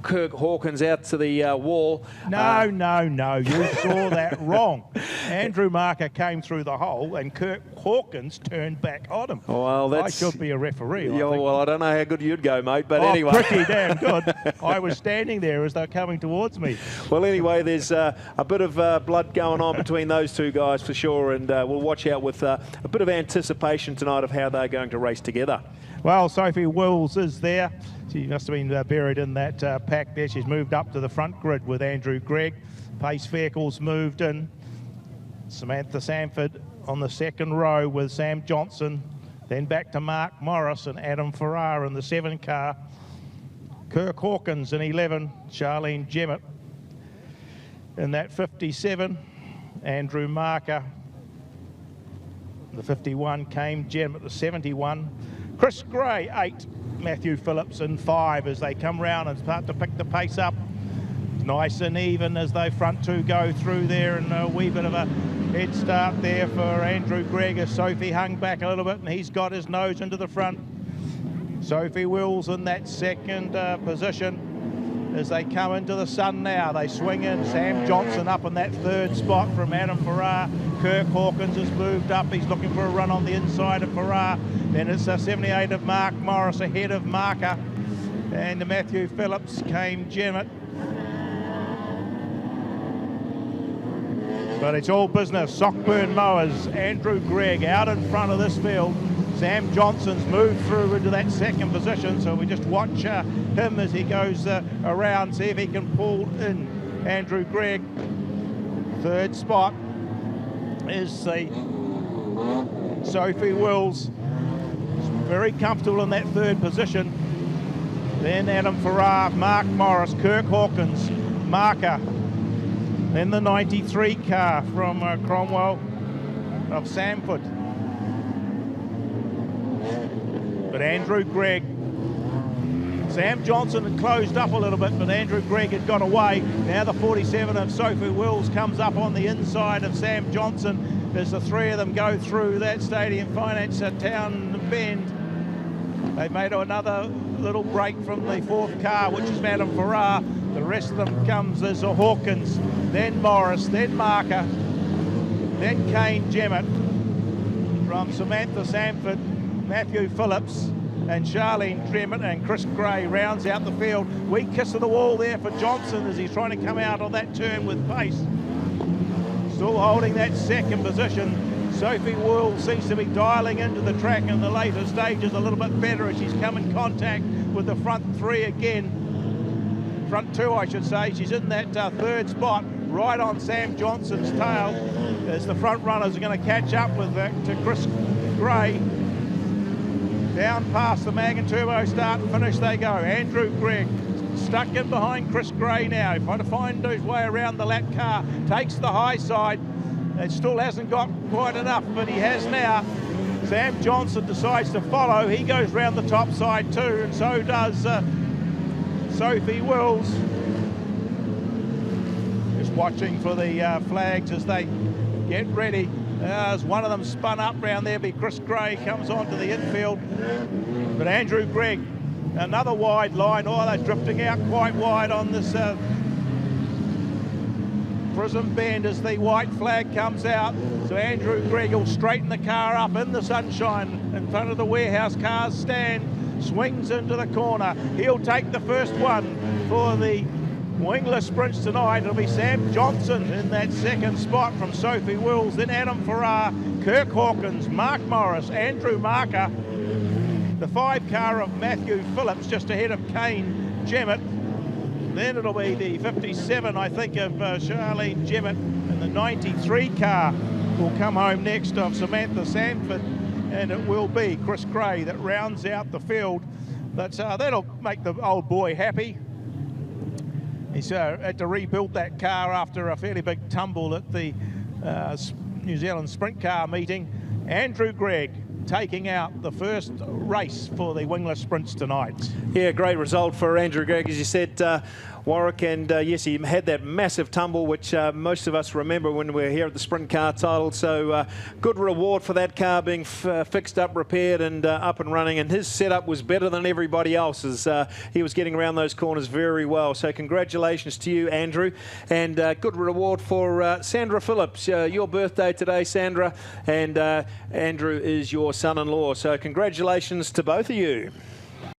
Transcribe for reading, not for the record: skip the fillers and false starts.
Kirk Hawkins out to the wall. No, you saw that wrong. Andrew Marker came through the hole and Kirk Hawkins turned back on him. Well, I should be a referee. Yeah, well, I don't know how good you'd go, mate, but anyway. Pretty damn good. I was standing there as they're coming towards me. Well, anyway, there's a bit of blood going on between those two guys for sure, and we'll watch out with a bit of anticipation tonight of how they're going to race together. Well, Sophie Wills is there. She must have been buried in that pack there. She's moved up to the front grid with Andrew Gregg. Pace Vehicles moved in. Samantha Sanford on the second row with Sam Johnson. Then back to Mark Morris and Adam Farrar in the 7 car. Kirk Hawkins in 11. Charlene Jemmett in that 57. Andrew Marker. The 51 came Jemmett, the 71. Chris Gray, 8. Matthew Phillips in 5 as they come round and start to pick the pace up. Nice and even as they front two go through there, and a wee bit of a head start there for Andrew Gregg as Sophie hung back a little bit and he's got his nose into the front. Sophie Wills in that second position as they come into the sun now. They swing in. Sam Johnson up in that third spot from Adam Farrar. Kirk Hawkins has moved up. He's looking for a run on the inside of Farrar. Then it's a 78 of Mark Morris ahead of Marker. And Matthew Phillips came Jemmett. But it's all business. Sockburn Mowers, Andrew Gregg out in front of this field. Sam Johnson's moved through into that second position, so we just watch him as he goes around, see if he can pull in Andrew Gregg. Third spot is the Sophie Wills. Very comfortable in that third position. Then Adam Farrar, Mark Morris, Kirk Hawkins, Marker. Then the 93 car from Cromwell of Sanford. But Andrew Gregg, Sam Johnson had closed up a little bit, but Andrew Gregg had got away. Now the 47 of Sophie Wills comes up on the inside of Sam Johnson as the three of them go through that Stadium Finance Town bend. They've made another little break from the fourth car, which is Adam Farrar. The rest of them comes as a Hawkins, then Morris, then Marker, then Kane Jemmett. From Samantha Sanford, Matthew Phillips and Charlene Jemmett, and Chris Gray rounds out the field. Wee kiss of the wall there for Johnson as he's trying to come out of that turn with pace. Still holding that second position. Sophie Wills seems to be dialing into the track in the later stages a little bit better as she's come in contact with the front three again. Front two, I should say. She's in that third spot, right on Sam Johnson's tail, as the front runners are going to catch up with to Chris Gray. Down past the Mag and Turbo start and finish they go. Andrew Gregg stuck in behind Chris Gray now. Trying to find his way around the lap car. Takes the high side. It still hasn't got quite enough, but he has now. Sam Johnson decides to follow. He goes round the top side too, and so does Sophie Wills. Just watching for the flags as they get ready. As one of them spun up round there, but Chris Gray comes onto the infield. But Andrew Gregg, another wide line. Oh, they're drifting out quite wide on this Prism bend as the white flag comes out. So Andrew Gregg will straighten the car up in the sunshine in front of the warehouse cars stand. Swings into the corner. He'll take the first one for the wingless sprints tonight. It'll be Sam Johnson in that second spot from Sophie Wills, then Adam Farrar, Kirk Hawkins, Mark Morris, Andrew Marker. The 5 car of Matthew Phillips just ahead of Kane Jemmett. Then it'll be the 57, I think, of Charlene Jemmett, and the 93 car will come home next of Samantha Sanford, and it will be Chris Gray that rounds out the field. But that'll make the old boy happy. He's had to rebuild that car after a fairly big tumble at the New Zealand Sprint Car meeting. Andrew Gregg taking out the first race for the wingless sprints tonight. Yeah, great result for Andrew Gregg. As you said, Warwick, and yes, he had that massive tumble, which most of us remember when we were here at the Sprint Car title. So good reward for that car being fixed up, repaired, and up and running. And his setup was better than everybody else's. He was getting around those corners very well. So congratulations to you, Andrew, and good reward for Sandra Phillips. Your birthday today, Sandra, and Andrew is your son-in-law. So congratulations to both of you.